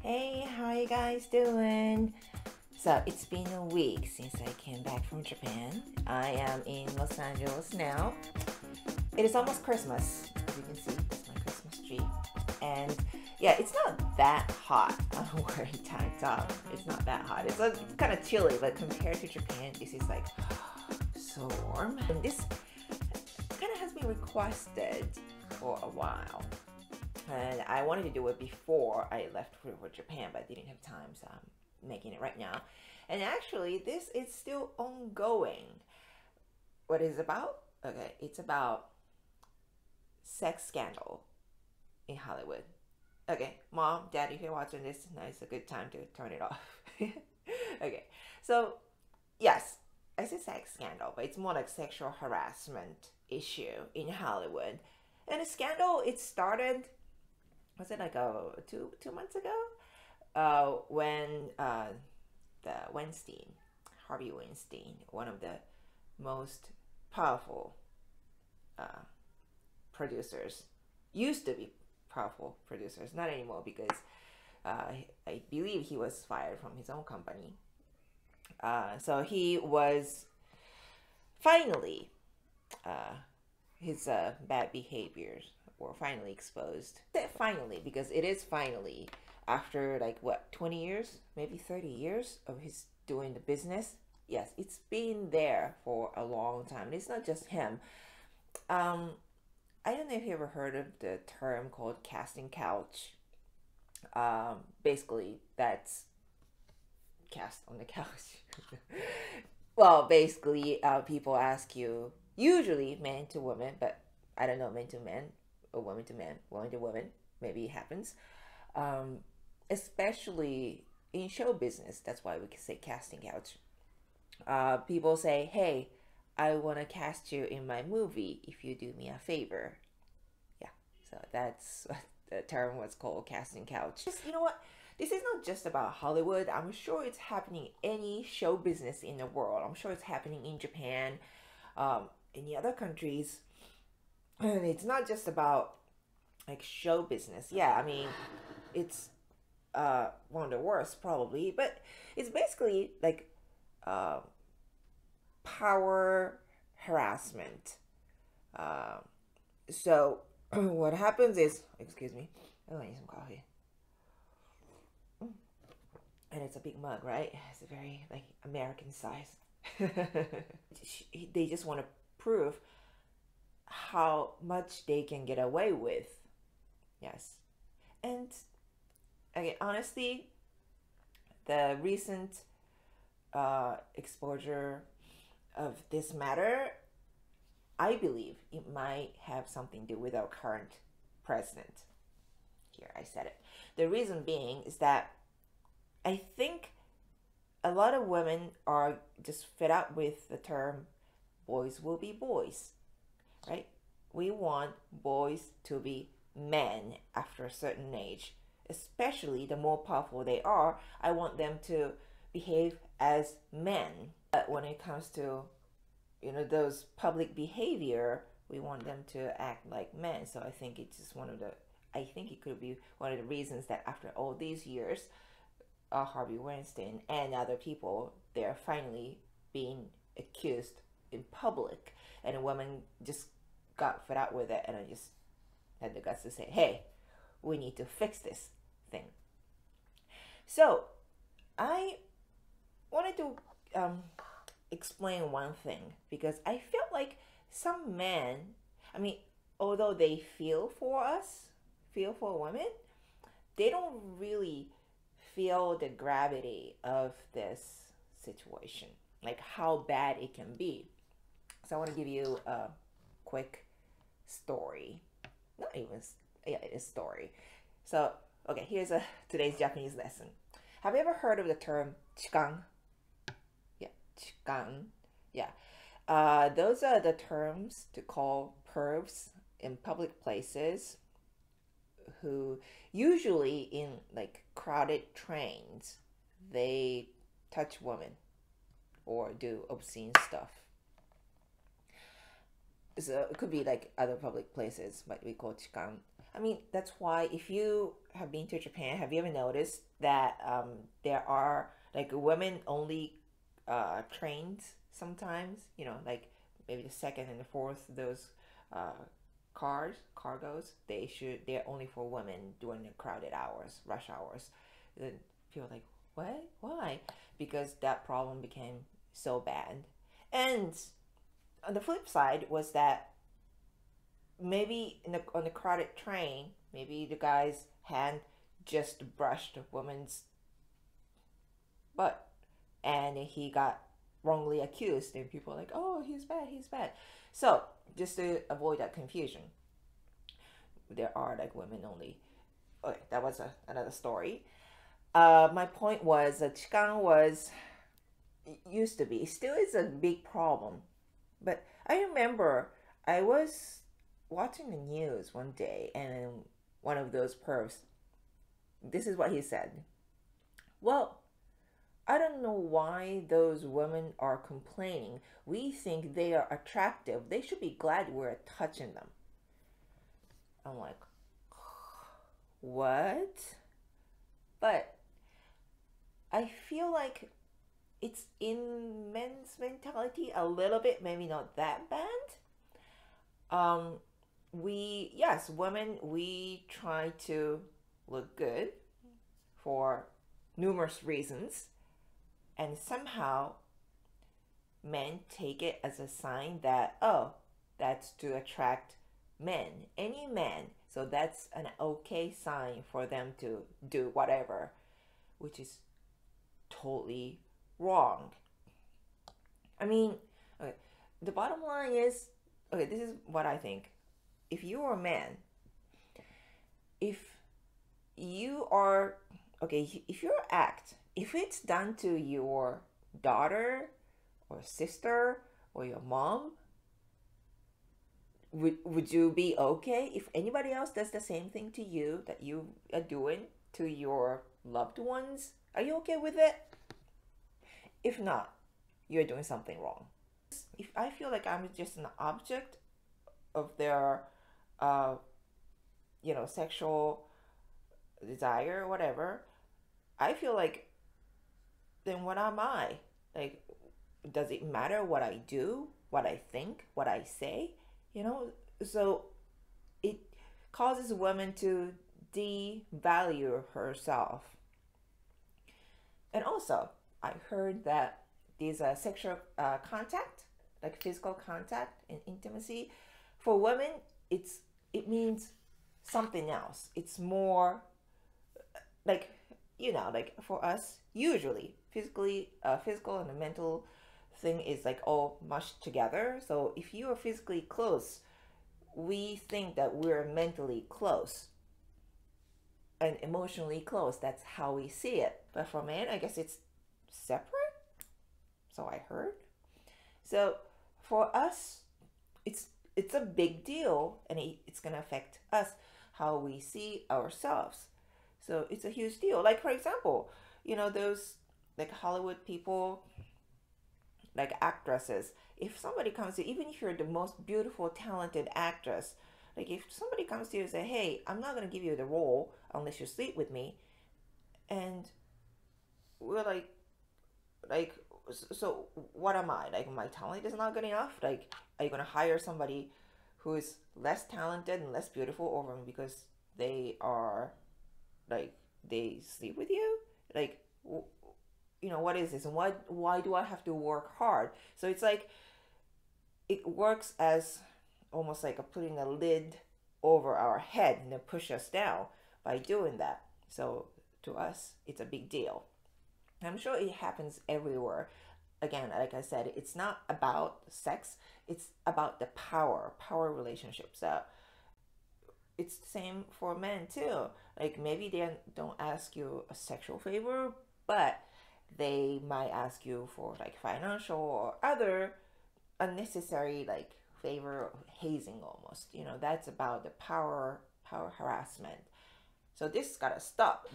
Hey, how you guys doing? So it's been a week since I came back from Japan. I am in Los Angeles now. It is almost Christmas. As you can see, that's my Christmas tree. And yeah, it's not that hot. I'm wearing tank top. It's not that hot. It's kind of chilly, but compared to Japan, this is like so warm. And this kind of has been requested for a while. And I wanted to do it before I left for Japan, but I didn't have time, so I'm making it right now. And actually, this is still ongoing. What is it about? Okay, it's about sex scandal in Hollywood. Okay, mom, dad, if you're watching this, now it's a good time to turn it off. Okay, so yes, I say sex scandal, but it's more like sexual harassment issue in Hollywood. And the scandal, it started, was it like two months ago? When the Weinstein, Harvey Weinstein, one of the most powerful producers, used to be powerful producers, not anymore because I believe he was fired from his own company. So he was finally, his bad behaviors were finally exposed. I said finally because it is finally after like what, 20 years, maybe 30 years of his doing the business. Yes, it's been there for a long time. It's not just him. I don't know if you ever heard of the term called casting couch. Basically, that's cast on the couch. Well, basically, people ask you, usually men to women, but I don't know, men to men or women to men, women to women, maybe it happens. Especially in show business, that's why we can say casting couch. People say, hey, I want to cast you in my movie if you do me a favor. Yeah, so that's what the term was called, casting couch. You know what? This is not just about Hollywood. I'm sure it's happening any show business in the world. I'm sure it's happening in Japan, in the other countries. And it's not just about like show business. Yeah, I mean, it's one of the worst probably, but it's basically like power harassment. So what happens is, excuse me, oh, I need some coffee. And it's a big mug, right? It's a very like American size. They just want to prove how much they can get away with. Yes. And okay, honestly, the recent exposure of this matter, I believe it might have something to do with our current president. Here, I said it. The reason being is that I think a lot of women are just fed up with the term boys will be boys, right? We want boys to be men after a certain age, especially the more powerful they are. I want them to behave as men. But when it comes to, those public behavior, we want them to act like men. So I think it's just I think it could be one of the reasons that after all these years, Harvey Weinstein and other people, they're finally being accused in public. And a woman just got fed up with it, and I just had the guts to say, hey, we need to fix this thing. So I wanted to explain one thing, because I felt like some men, I mean, although they feel for us, feel for women, they don't really feel the gravity of this situation, like how bad it can be. So I want to give you a quick story. Not even, yeah, a story. So, okay, here's today's Japanese lesson. Have you ever heard of the term chikan? Yeah, chikan. Yeah. Those are the terms to call pervs in public places who usually in like crowded trains, they touch women or do obscene stuff. So it could be like other public places, but we call chikan. I mean, that's why if you have been to Japan, have you ever noticed that there are like women only trains sometimes? You know, like maybe the second and the fourth those uh, cargos. They're only for women during the crowded hours, rush hours. Then people are like, what? Why? Because that problem became so bad. And on the flip side was that maybe on the crowded train, maybe the guy's hand just brushed the woman's butt, and he got wrongly accused, and people are like, "Oh, he's bad, he's bad." So just to avoid that confusion, there are like women only. Okay, that was another story. My point was that Chikan was used to be still is a big problem, but I remember I was watching the news one day, and one of those pervs, this is what he said. Well, I don't know why those women are complaining. We think they are attractive. They should be glad we're touching them. I'm like, what? But I feel like it's in men's mentality a little bit, maybe not that bad. Um, yes, women, we try to look good for numerous reasons, and somehow men take it as a sign that, oh, that's to attract men, any man. So that's an okay sign for them to do whatever, which is totally wrong. I mean, okay, the bottom line is, okay, this is what I think. If you are a man, if you are, okay, if your act, if it's done to your daughter or sister or your mom, would you be okay if anybody else does the same thing to you that you are doing to your loved ones? Are you okay with it? If not, you're doing something wrong. If I feel like I'm just an object of their, uh, sexual desire or whatever, I feel like, then what am I? Like, does it matter what I do, what I think, what I say? So it causes women to devalue herself. And also, I heard that these sexual contact, like physical contact and intimacy, for women, it means something else. It's more like, like for us, usually physical and the mental thing is like all mushed together. So if you are physically close, we think that we're mentally close and emotionally close. That's how we see it. But for men, I guess it's separate. So I heard. So for us, it's a big deal, and it's gonna affect us, how we see ourselves. So it's a huge deal. Like for example, those like Hollywood people, like actresses. If somebody comes to, even if you're the most beautiful, talented actress, like if somebody comes to you and say, "Hey, I'm not gonna give you the role unless you sleep with me," and we're like, so what am I? Like my talent is not good enough? Like, are you gonna hire somebody who is less talented and less beautiful over me because they are like they sleep with you? Like, what is this, and why do I have to work hard? So it's like it works as almost like putting a lid over our head and then push us down by doing that. So to us, it's a big deal. I'm sure it happens everywhere. Again, like I said, it's not about sex, it's about the power relationships. It's the same for men too. Like maybe they don't ask you a sexual favor, but they might ask you for like financial or other unnecessary like favor, hazing almost. That's about the power harassment. So this gotta stop.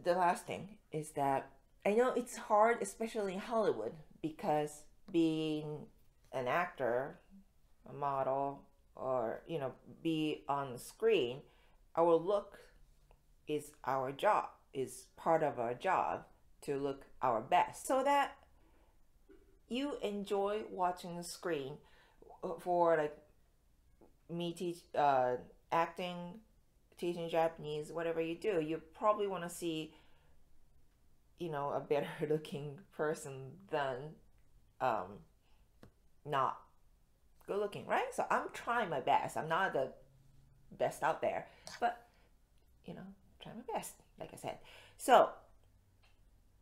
The last thing is that I know it's hard, especially in Hollywood, because being an actor, a model, or be on the screen, our look, is our job, is part of our job to look our best, so that you enjoy watching the screen for like me acting, teaching Japanese, whatever you do. You probably want to see, a better looking person than not good looking, right? So I'm trying my best. I'm not the best out there, but try my best, like I said. So,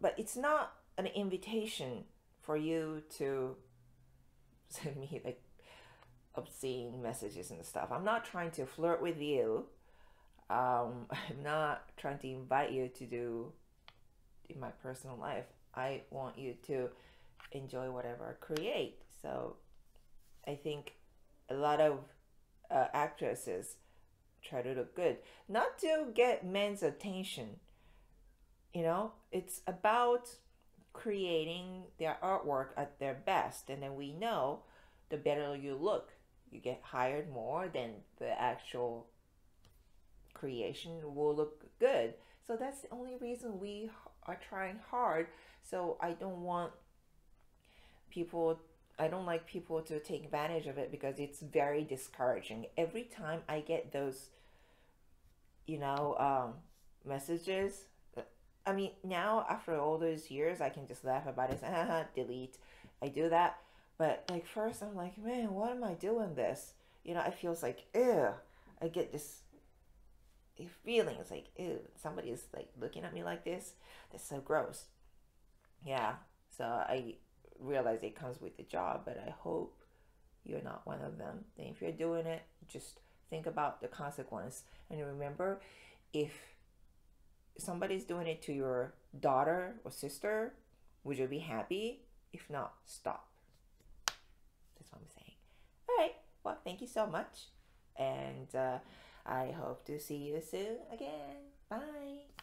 but it's not an invitation for you to send me like obscene messages and stuff. I'm not trying to flirt with you. I'm not trying to invite you to do in my personal life. I want you to enjoy whatever I create. So I think a lot of actresses try to look good, not to get men's attention. It's about creating their artwork at their best, and then we know the better you look, you get hired more, then the actual creation will look good. So that's the only reason we are trying hard. So I don't like people to take advantage of it, because it's very discouraging. Every time I get those, messages, I mean, now after all those years, I can just laugh about it, delete. I do that. But like first, I'm like, man, what am I doing this? I feels like, ew. I get this feeling. It's like, ew, somebody is like looking at me like this. That's so gross. Yeah. So I realize it comes with the job, but I hope you're not one of them. And if you're doing it, just think about the consequence. And remember, if somebody's doing it to your daughter or sister, would you be happy? If not, stop. That's what I'm saying. All right. Well, thank you so much. And I hope to see you soon again. Bye.